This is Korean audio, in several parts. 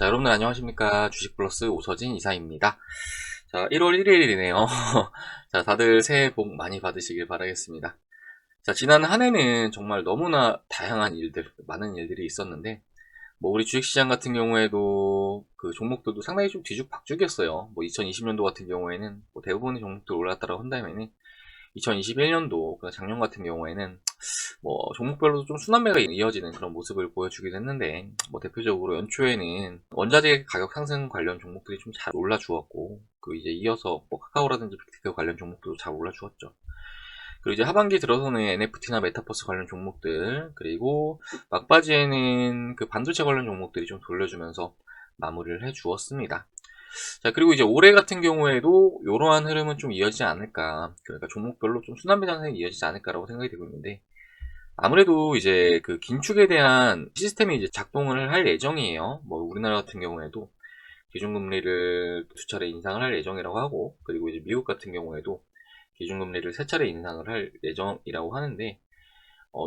자, 여러분들 안녕하십니까. 주식플러스 오서진 이사입니다. 자, 1월 1일이네요. 자, 다들 새해 복 많이 받으시길 바라겠습니다. 자, 지난 한 해는 정말 너무나 다양한 일들, 많은 일들이 있었는데, 우리 주식시장 같은 경우에도 그 종목들도 상당히 좀 뒤죽박죽이었어요. 2020년도 같은 경우에는 대부분의 종목들 올랐다고 한다면은, 2021년도, 작년 같은 경우에는 종목별로도 좀 순환매가 이어지는 그런 모습을 보여주긴 했는데, 대표적으로 연초에는 원자재 가격 상승 관련 종목들이 좀 잘 올라주었고, 이제 이어서 카카오라든지 빅테크 관련 종목들도 잘 올라주었죠. 그리고 이제 하반기 들어서는 NFT나 메타버스 관련 종목들, 그리고 막바지에는 그 반도체 관련 종목들이 좀 돌려주면서 마무리를 해 주었습니다. 자, 그리고 이제 올해 같은 경우에도 이러한 흐름은 좀 이어지지 않을까. 그러니까 종목별로 좀 순환매 장세이 이어지지 않을까라고 생각이 되고 있는데, 아무래도 이제 그 긴축에 대한 시스템이 이제 작동을 할 예정이에요. 우리나라 같은 경우에도 기준금리를 두 차례 인상을 할 예정이라고 하고, 그리고 이제 미국 같은 경우에도 기준금리를 세 차례 인상을 할 예정이라고 하는데,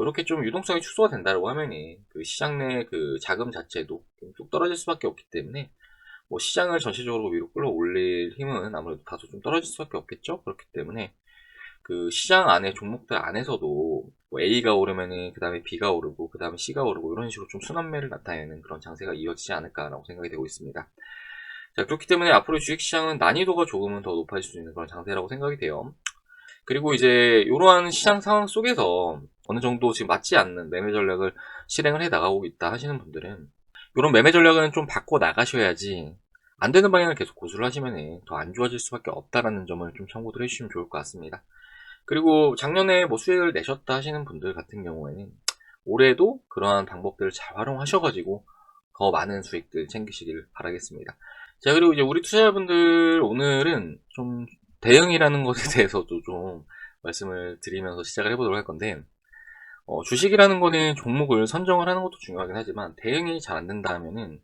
이렇게 좀 유동성이 축소가 된다고 하면은 그 시장 내 그 자금 자체도 좀 뚝 떨어질 수밖에 없기 때문에 시장을 전체적으로 위로 끌어올릴 힘은 아무래도 다소 좀 떨어질 수밖에 없겠죠. 그렇기 때문에 그 시장 안에 종목들 안에서도 A가 오르면은 그 다음에 B가 오르고 그 다음에 C가 오르고 이런 식으로 좀 순환매를 나타내는 그런 장세가 이어지지 않을까라고 생각이 되고 있습니다. 자, 그렇기 때문에 앞으로 주식시장은 난이도가 조금은 더 높아질 수 있는 그런 장세라고 생각이 돼요. 그리고 이제 이러한 시장 상황 속에서 어느 정도 지금 맞지 않는 매매 전략을 실행을 해 나가고 있다 하시는 분들은 이런 매매 전략은 좀 바꿔 나가셔야지, 안 되는 방향을 계속 고수를 하시면 더 안 좋아질 수밖에 없다라는 점을 좀 참고를 해주시면 좋을 것 같습니다. 그리고 작년에 수익을 내셨다 하시는 분들 같은 경우에는 올해도 그러한 방법들을 잘 활용하셔가지고 더 많은 수익들 챙기시길 바라겠습니다. 자, 그리고 이제 우리 투자자분들 오늘은 좀 대응이라는 것에 대해서도 좀 말씀을 드리면서 시작을 해보도록 할 건데, 주식이라는 거는 종목을 선정을 하는 것도 중요하긴 하지만 대응이 잘 안 된다 하면은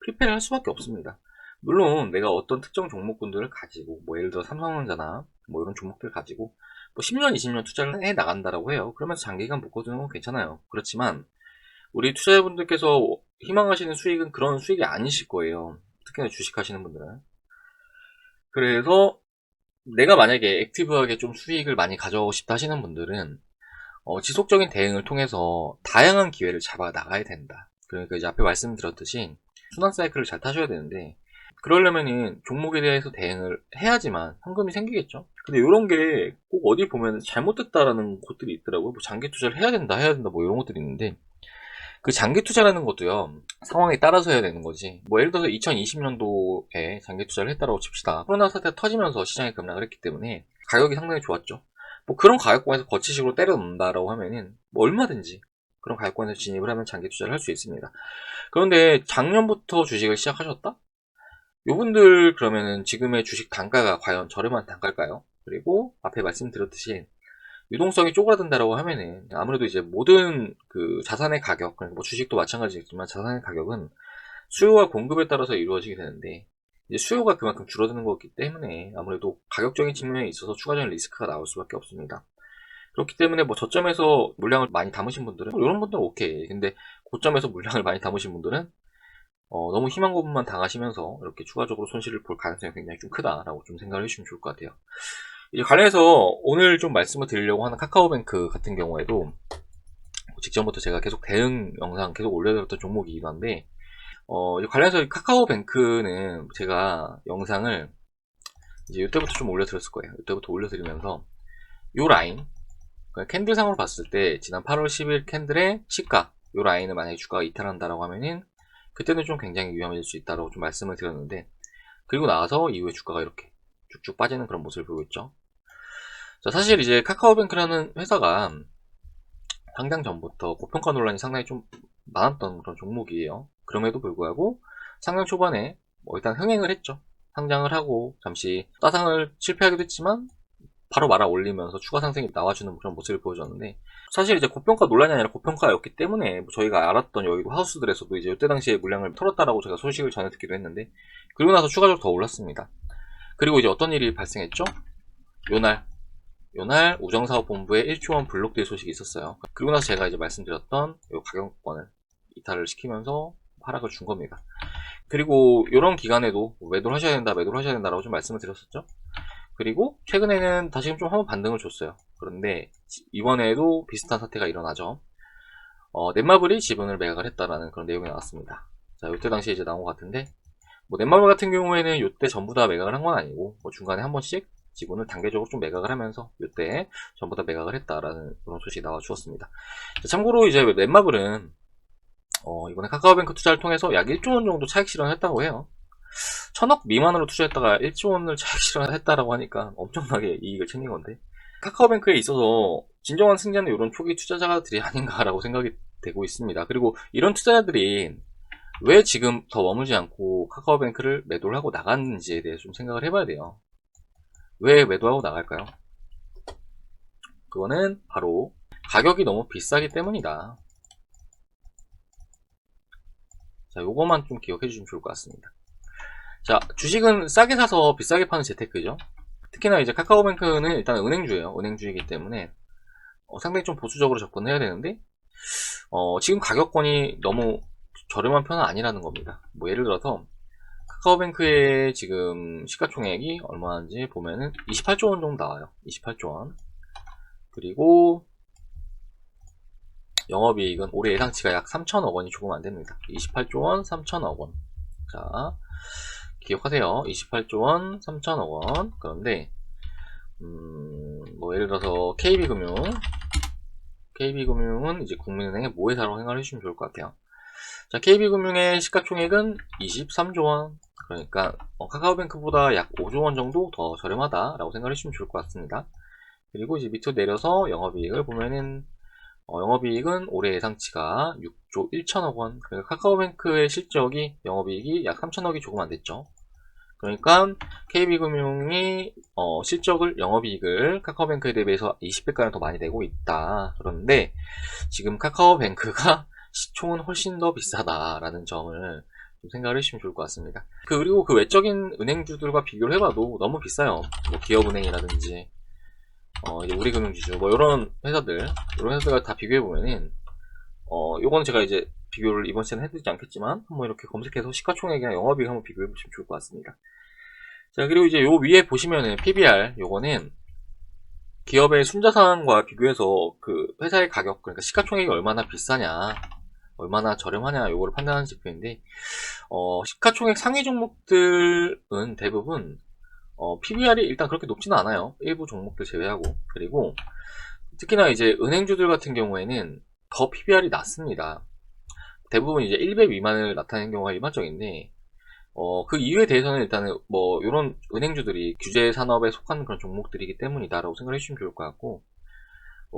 필패를 할 수밖에 없습니다. 물론 내가 어떤 특정 종목군들을 가지고 예를 들어 삼성전자나 이런 종목들 가지고 10년, 20년 투자를 해 나간다라고 해요. 그러면서 장기간 묶어두는 건 괜찮아요. 그렇지만 우리 투자자분들께서 희망하시는 수익은 그런 수익이 아니실 거예요. 특히나 주식하시는 분들은. 그래서 내가 만약에 액티브하게 좀 수익을 많이 가져가고 싶다 하시는 분들은 지속적인 대응을 통해서 다양한 기회를 잡아 나가야 된다. 그러니까 이제 앞에 말씀드렸듯이 순환 사이클을 잘 타셔야 되는데, 그러려면은 종목에 대해서 대응을 해야지만 현금이 생기겠죠. 근데 이런 게 꼭 어디 보면 잘못됐다라는 곳들이 있더라고요. 장기 투자를 해야 된다 이런 것들이 있는데, 그 장기 투자라는 것도요, 상황에 따라서 해야 되는 거지. 예를 들어서 2020년도에 장기 투자를 했다라고 칩시다. 코로나 사태가 터지면서 시장이 급락을 했기 때문에 가격이 상당히 좋았죠. 그런 가격권에서 거치식으로 때려 넣는다라고 하면은 얼마든지 그런 가격권에서 진입을 하면 장기 투자를 할 수 있습니다. 그런데 작년부터 주식을 시작하셨다? 요분들 그러면은 지금의 주식 단가가 과연 저렴한 단가일까요? 그리고 앞에 말씀드렸듯이 유동성이 쪼그라든다라고 하면은 아무래도 이제 모든 그 자산의 가격, 그러니까 주식도 마찬가지겠지만 자산의 가격은 수요와 공급에 따라서 이루어지게 되는데, 이제 수요가 그만큼 줄어드는 거기 때문에 아무래도 가격적인 측면에 있어서 추가적인 리스크가 나올 수밖에 없습니다. 그렇기 때문에 저점에서 물량을 많이 담으신 분들은 이런 분들은 오케이. 근데 고점에서 물량을 많이 담으신 분들은 너무 희망 고문만 당하시면서 이렇게 추가적으로 손실을 볼 가능성이 굉장히 좀 크다라고 좀 생각을 해주시면 좋을 것 같아요. 이제 관련해서 오늘 좀 말씀을 드리려고 하는 카카오뱅크 같은 경우에도 직전부터 제가 계속 대응 영상 계속 올려드렸던 종목이기도 한데, 관련해서 카카오뱅크는 제가 영상을 이제 이때부터 좀 올려드렸을 거예요. 이때부터 올려드리면서 요 라인, 캔들상으로 봤을 때 지난 8월 10일 캔들의 시가, 요 라인을 만약에 주가가 이탈한다라고 하면은 그때는 좀 굉장히 위험해질 수 있다라고 좀 말씀을 드렸는데, 그리고 나서 이후에 주가가 이렇게 쭉쭉 빠지는 그런 모습을 보이고 있죠. 자, 사실 이제 카카오뱅크라는 회사가 상장 전부터 고평가 논란이 상당히 좀 많았던 그런 종목이에요. 그럼에도 불구하고 상장 초반에 일단 흥행을 했죠. 상장을 하고 잠시 따상을 실패하기도 했지만 바로 말아 올리면서 추가 상승이 나와주는 그런 모습을 보여줬는데, 사실 이제 고평가 논란이 아니라 고평가였기 때문에 저희가 알았던 여의도 하우스들에서도 이제 이때 당시에 물량을 털었다라고 제가 소식을 전해 듣기도 했는데, 그리고 나서 추가적으로 더 올랐습니다. 그리고 이제 어떤 일이 발생했죠? 요날 우정사업본부에 1조 원 블록딜 소식이 있었어요. 그리고 나서 제가 이제 말씀드렸던 이 가격권을 이탈을 시키면서 하락을 준 겁니다. 그리고 이런 기간에도 매도를 하셔야 된다, 매도를 하셔야 된다라고 좀 말씀을 드렸었죠. 그리고 최근에는 다시금 좀 한번 반등을 줬어요. 그런데 이번에도 비슷한 사태가 일어나죠. 넷마블이 지분을 매각을 했다라는 그런 내용이 나왔습니다. 자, 이때 당시에 이제 나온 것 같은데, 뭐 넷마블 같은 경우에는 이때 전부 다 매각을 한 건 아니고, 뭐 중간에 한 번씩 지분을 단계적으로 좀 매각을 하면서 이때 전부 다 매각을 했다라는 그런 소식이 나와 주었습니다. 자, 참고로 이제 넷마블은 이번에 카카오뱅크 투자를 통해서 약 1조 원 정도 차익 실현을 했다고 해요. 1000억 미만으로 투자했다가 1조 원을 차익 실현을 했다라고 하니까 엄청나게 이익을 챙긴 건데, 카카오뱅크에 있어서 진정한 승자는 이런 초기 투자자들이 아닌가라고 생각이 되고 있습니다. 그리고 이런 투자자들이 왜 지금 더 머물지 않고 카카오뱅크를 매도를 하고 나갔는지에 대해 좀 생각을 해봐야 돼요. 왜 매도하고 나갈까요? 그거는 바로 가격이 너무 비싸기 때문이다. 자, 요거만 좀 기억해 주시면 좋을 것 같습니다. 자, 주식은 싸게 사서 비싸게 파는 재테크죠. 특히나 이제 카카오뱅크는 일단 은행주예요. 은행주이기 때문에 상당히 좀 보수적으로 접근해야 되는데, 지금 가격권이 너무 저렴한 편은 아니라는 겁니다. 뭐 예를 들어서 카카오뱅크의 지금 시가총액이 얼마인지 보면은 28조 원 정도 나와요. 28조 원. 그리고 영업이익은 올해 예상치가 약 3천억 원이 조금 안 됩니다. 28조 원, 3천억 원. 자, 기억하세요. 28조 원, 3천억 원. 그런데 뭐 예를 들어서 KB금융은 이제 국민은행의 모회사로 생각을 해주시면 좋을 것 같아요. 자, KB금융의 시가총액은 23조 원. 그러니까 카카오뱅크보다 약 5조 원 정도 더 저렴하다라고 생각을 해주시면 좋을 것 같습니다. 그리고 이제 밑으로 내려서 영업이익을 보면은 영업이익은 올해 예상치가 6조 1천억 원. 그러니까 카카오뱅크의 실적이 영업이익이 약 3천억이 조금 안 됐죠. 그러니까 KB금융이 실적을 영업이익을 카카오뱅크에 대비해서 20배가량 더 많이 내고 있다. 그런데 지금 카카오뱅크가 시총은 훨씬 더 비싸다라는 점을 좀 생각을 해주시면 좋을 것 같습니다. 그리고 그 외적인 은행주들과 비교를 해봐도 너무 비싸요. 뭐 기업은행이라든지 이제 우리금융지주 뭐 이런 회사들과 다 비교해보면은 요거는 제가 이제 비교를 이번 시간에 해드리지 않겠지만 한번 이렇게 검색해서 시가총액이랑 영업이익 한번 비교해보시면 좋을 것 같습니다. 자, 그리고 이제 요 위에 보시면은 PBR, 요거는 기업의 순자산과 비교해서 그 회사의 가격, 그러니까 시가총액이 얼마나 비싸냐, 얼마나 저렴하냐, 요거를 판단하는 지표인데, 시가총액 상위 종목들은 대부분 PBR이 일단 그렇게 높지는 않아요. 일부 종목들 제외하고. 그리고 특히나 이제 은행주들 같은 경우에는 더 PBR이 낮습니다. 대부분 이제 1배 미만을 나타내는 경우가 일반적인데, 그 이유에 대해서는 일단은 뭐 이런 은행주들이 규제 산업에 속한 그런 종목들이기 때문이다라고 생각을 해주시면 좋을 것 같고,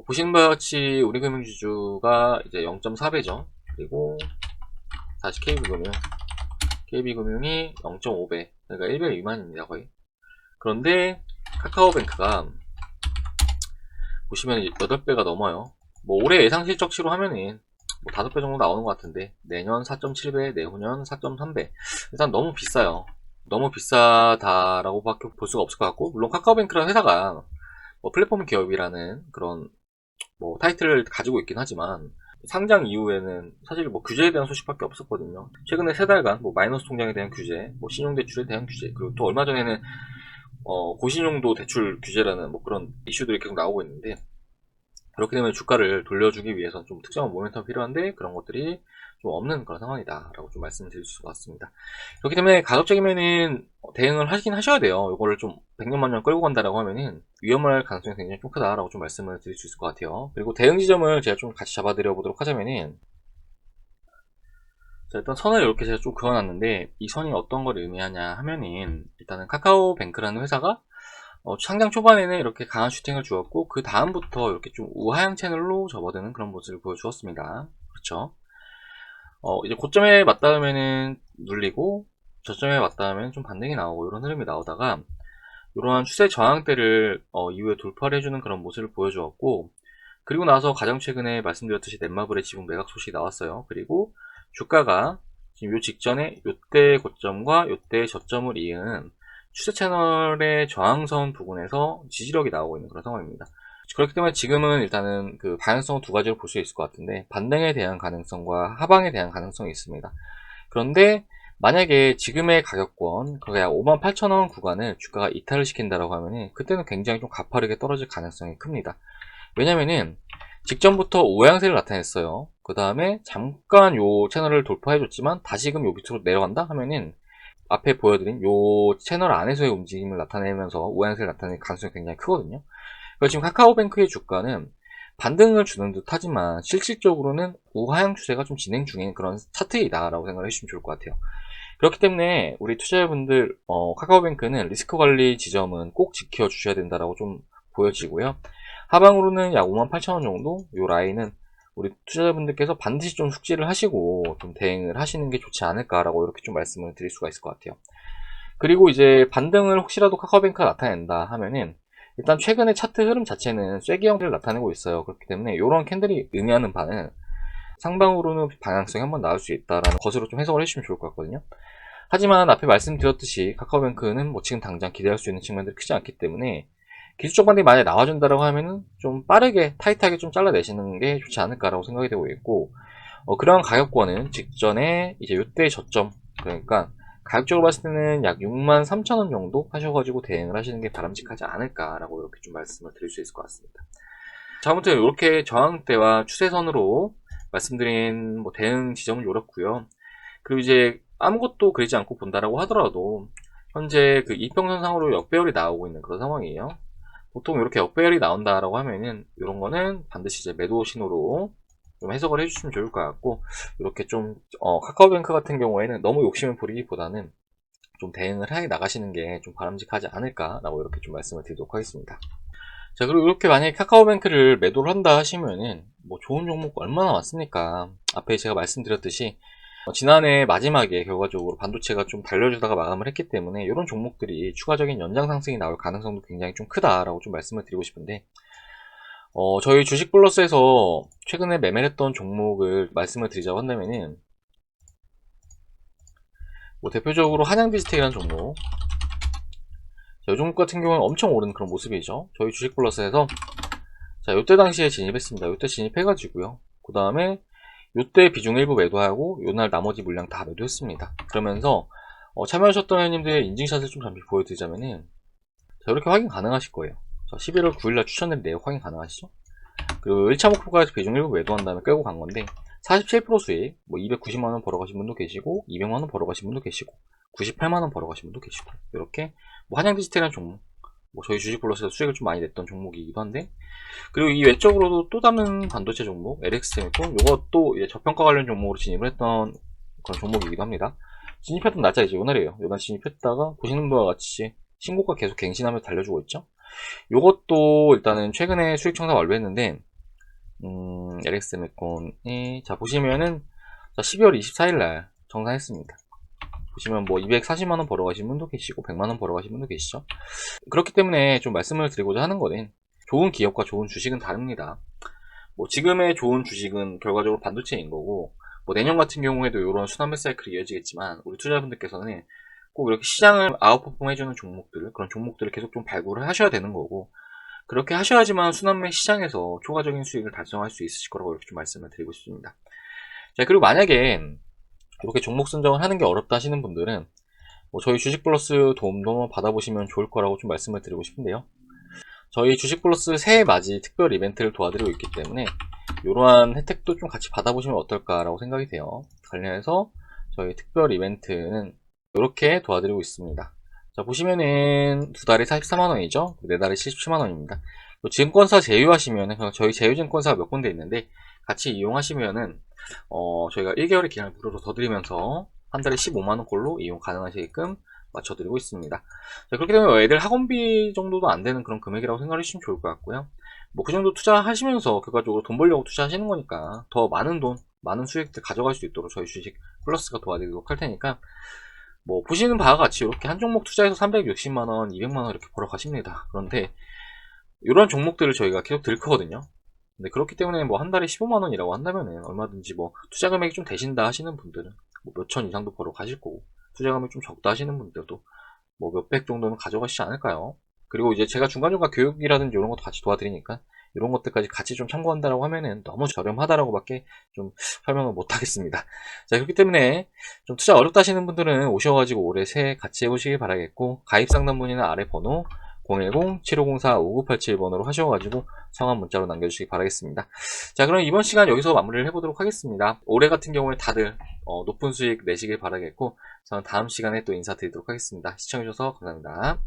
보시는 바와 같이 우리금융지주가 이제 0.4배죠. 그리고 다시 KB금융이 0.5배, 그러니까 1배 미만입니다 거의. 그런데 카카오뱅크가 보시면 8배가 넘어요. 뭐 올해 예상 실적치로 하면은 뭐 5배 정도 나오는 것 같은데, 내년 4.7배, 내후년 4.3배. 일단 너무 비싸요. 너무 비싸다라고 밖에 볼 수가 없을 것 같고, 물론 카카오뱅크라는 회사가 뭐 플랫폼 기업이라는 그런 뭐 타이틀을 가지고 있긴 하지만, 상장 이후에는 사실 뭐 규제에 대한 소식밖에 없었거든요. 최근에 3달간 뭐 마이너스 통장에 대한 규제, 뭐 신용대출에 대한 규제, 그리고 또 얼마 전에는 고신용도 대출 규제라는 뭐 그런 이슈들이 계속 나오고 있는데, 그렇게 되면 주가를 돌려주기 위해서 좀 특정한 모멘텀이 필요한데 그런 것들이 좀 없는 그런 상황이다 라고 좀 말씀을 드릴 수 같습니다. 그렇기 때문에 가급적이면은 대응을 하긴 하셔야 돼요. 이거를 좀 100년 만년 끌고 간다라고 하면은 위험할 가능성이 굉장히 좀 크다라고 좀 말씀을 드릴 수 있을 것 같아요. 그리고 대응 지점을 제가 좀 같이 잡아드려 보도록 하자면은, 자, 일단 선을 이렇게 제가 좀 그어놨는데, 이 선이 어떤 걸 의미하냐 하면은, 일단은 카카오뱅크라는 회사가 상장 초반에는 이렇게 강한 슈팅을 주었고, 그 다음부터 이렇게 좀 우하향 채널로 접어드는 그런 모습을 보여주었습니다. 그렇죠? 이제 고점에 맞닿으면은 눌리고, 저점에 맞닿으면 좀 반등이 나오고, 이런 흐름이 나오다가, 이러한 추세 저항대를 이후에 돌파를 해주는 그런 모습을 보여주었고, 그리고 나서 가장 최근에 말씀드렸듯이 넷마블의 지분 매각 소식이 나왔어요. 그리고 주가가 지금 요 직전에 요때 고점과 요때 저점을 이은 추세 채널의 저항선 부분에서 지지력이 나오고 있는 그런 상황입니다. 그렇기 때문에 지금은 일단은 그 방향성을 두 가지로 볼 수 있을 것 같은데, 반등에 대한 가능성과 하방에 대한 가능성이 있습니다. 그런데 만약에 지금의 가격권, 그게 약 58,000원 구간을 주가가 이탈을 시킨다라고 하면은 그때는 굉장히 좀 가파르게 떨어질 가능성이 큽니다. 왜냐면은 직전부터 우양세를 나타냈어요. 그 다음에 잠깐 요 채널을 돌파해줬지만 다시금 요 밑으로 내려간다 하면은 앞에 보여드린 요 채널 안에서의 움직임을 나타내면서 우양세를 나타낼 가능성이 굉장히 크거든요. 그래서 지금 카카오뱅크의 주가는 반등을 주는 듯 하지만 실질적으로는 우하향 추세가 좀 진행 중인 그런 차트이다 라고 생각을 해주시면 좋을 것 같아요. 그렇기 때문에 우리 투자자분들 카카오뱅크는 리스크 관리 지점은 꼭 지켜주셔야 된다라고 좀 보여지고요. 하방으로는 약 58,000원 정도 요 라인은 우리 투자자분들께서 반드시 좀 숙지를 하시고 좀 대응을 하시는 게 좋지 않을까라고 이렇게 좀 말씀을 드릴 수가 있을 것 같아요. 그리고 이제 반등을 혹시라도 카카오뱅크가 나타낸다 하면은 일단 최근의 차트 흐름 자체는 쐐기 형태를 나타내고 있어요. 그렇기 때문에 이런 캔들이 의미하는 바는 상방으로는 방향성이 한번 나올 수 있다라는 것으로 좀 해석을 해주시면 좋을 것 같거든요. 하지만 앞에 말씀드렸듯이 카카오뱅크는 뭐 지금 당장 기대할 수 있는 측면들이 크지 않기 때문에 기술적 반등이 만약에 나와준다라고 하면은 좀 빠르게 타이트하게 좀 잘라내시는 게 좋지 않을까라고 생각이 되고 있고 그러한 가격권은 직전에 이제 요때 저점 그러니까 가격적으로 봤을 때는 약 63,000원 정도 하셔가지고 대응을 하시는 게 바람직하지 않을까라고 이렇게 좀 말씀을 드릴 수 있을 것 같습니다. 자, 아무튼 이렇게 저항대와 추세선으로 말씀드린 뭐 대응 지점은 이렇고요. 그리고 이제 아무것도 그리지 않고 본다라고 하더라도 현재 그 이평선상으로 역배열이 나오고 있는 그런 상황이에요. 보통 이렇게 역배열이 나온다라고 하면은 이런 거는 반드시 이제 매도 신호로 좀 해석을 해주시면 좋을 것 같고 이렇게 좀 카카오뱅크 같은 경우에는 너무 욕심을 부리기보다는 좀 대응을 해 나가시는 게 좀 바람직하지 않을까라고 이렇게 좀 말씀을 드리도록 하겠습니다. 자, 그리고 이렇게 만약에 카카오뱅크를 매도를 한다 하시면은 뭐 좋은 종목 얼마나 많습니까? 앞에 제가 말씀드렸듯이 지난해 마지막에 결과적으로 반도체가 좀 달려주다가 마감을 했기 때문에 이런 종목들이 추가적인 연장 상승이 나올 가능성도 굉장히 좀 크다라고 좀 말씀을 드리고 싶은데 저희 주식플러스에서 최근에 매매를 했던 종목을 말씀을 드리자고 한다면은 뭐 대표적으로 한양디지텍이라는 종목 자, 이 종목 같은 경우는 엄청 오른 그런 모습이죠. 저희 주식플러스에서 자, 요때 당시에 진입했습니다. 요때 진입해가지고요. 그 다음에 요때 비중 일부 매도하고 요날 나머지 물량 다 매도했습니다. 그러면서 참여하셨던 회원님들의 인증샷을 좀 잠시 보여드리자면은 자, 이렇게 확인 가능하실 거예요. 자, 11월 9일날 추천드린 내역 확인 가능하시죠? 그리고 1차 목표가에서 비중 일부 매도한 다음에 끌고 간 건데 47% 수익, 뭐 290만원 벌어가신 분도 계시고 200만원 벌어가신 분도 계시고 98만원 벌어가신 분도 계시고 이렇게 뭐 한양디지털이라는 종목 뭐 저희 주식플러스에서 수익을 좀 많이 냈던 종목이기도 한데 그리고 이 외적으로도 또 다른 반도체 종목 LX세미콘 이것도 이제 저평가 관련 종목으로 진입을 했던 그런 종목이기도 합니다. 진입했던 날짜이지 요날이에요. 요날 진입했다가 보시는 바와 같이 신고가 계속 갱신하면서 달려주고 있죠. 요것도 일단은 최근에 수익 청산 완료했는데 LX세미콘이 자 보시면은 자 12월 24일날 정산했습니다. 보시면 뭐 240만원 벌어가신 분도 계시고 100만원 벌어가신 분도 계시죠. 그렇기 때문에 좀 말씀을 드리고자 하는 거는 좋은 기업과 좋은 주식은 다릅니다. 뭐 지금의 좋은 주식은 결과적으로 반도체인 거고 뭐 내년 같은 경우에도 이런 순환매 사이클이 이어지겠지만 우리 투자자분들께서는 꼭 이렇게 시장을 아웃퍼폼 해주는 종목들 그런 종목들을 계속 좀 발굴을 하셔야 되는 거고 그렇게 하셔야지만 순환매 시장에서 초과적인 수익을 달성할 수 있으실 거라고 이렇게 좀 말씀을 드리고 싶습니다. 자, 그리고 만약에 이렇게 종목 선정을 하는 게 어렵다 하시는 분들은 뭐 저희 주식플러스 도움도 받아보시면 좋을 거라고 좀 말씀을 드리고 싶은데요. 저희 주식플러스 새해 맞이 특별 이벤트를 도와드리고 있기 때문에 이러한 혜택도 좀 같이 받아보시면 어떨까라고 생각이 돼요. 관련해서 저희 특별 이벤트는 이렇게 도와드리고 있습니다. 자, 보시면은 두 달에 44만원이죠. 네 달에 77만원입니다. 증권사 제휴하시면은 저희 제휴증권사가 몇 군데 있는데 같이 이용하시면은 저희가 1개월의 기간을 무료로 더 드리면서 한 달에 15만원꼴로 이용 가능하시게끔 맞춰드리고 있습니다. 자, 그렇게 되면 애들 학원비 정도도 안 되는 그런 금액이라고 생각해 주시면 좋을 것 같고요. 뭐 그 정도 투자하시면서 결과적으로 돈 벌려고 투자하시는 거니까 더 많은 돈, 많은 수익들 가져갈 수 있도록 저희 주식 플러스가 도와드리도록 할 테니까 뭐 보시는 바와 같이 이렇게 한 종목 투자해서 360만원, 200만원 이렇게 벌어 가십니다. 그런데 이런 종목들을 저희가 계속 들 거거든요. 근데 그렇기 때문에 뭐 한 달에 15만원이라고 한다면은 얼마든지 뭐 투자 금액이 좀 되신다 하시는 분들은 뭐 몇천 이상도 벌어 가실 거고 투자 금액이 좀 적다 하시는 분들도 뭐 몇백 정도는 가져가시지 않을까요? 그리고 이제 제가 중간중간 교육이라든지 이런 것도 같이 도와드리니까 이런 것들까지 같이 좀 참고한다라고 하면은 너무 저렴하다라고밖에 좀 설명을 못 하겠습니다. 자, 그렇기 때문에 좀 투자 어렵다 하시는 분들은 오셔가지고 올해 새해 같이 해보시길 바라겠고, 가입 상담 문의는 아래 번호 010-7504-5987번으로 하셔가지고 성함 문자로 남겨주시기 바라겠습니다. 자, 그럼 이번 시간 여기서 마무리를 해보도록 하겠습니다. 올해 같은 경우에 다들 높은 수익 내시길 바라겠고, 저는 다음 시간에 또 인사드리도록 하겠습니다. 시청해주셔서 감사합니다.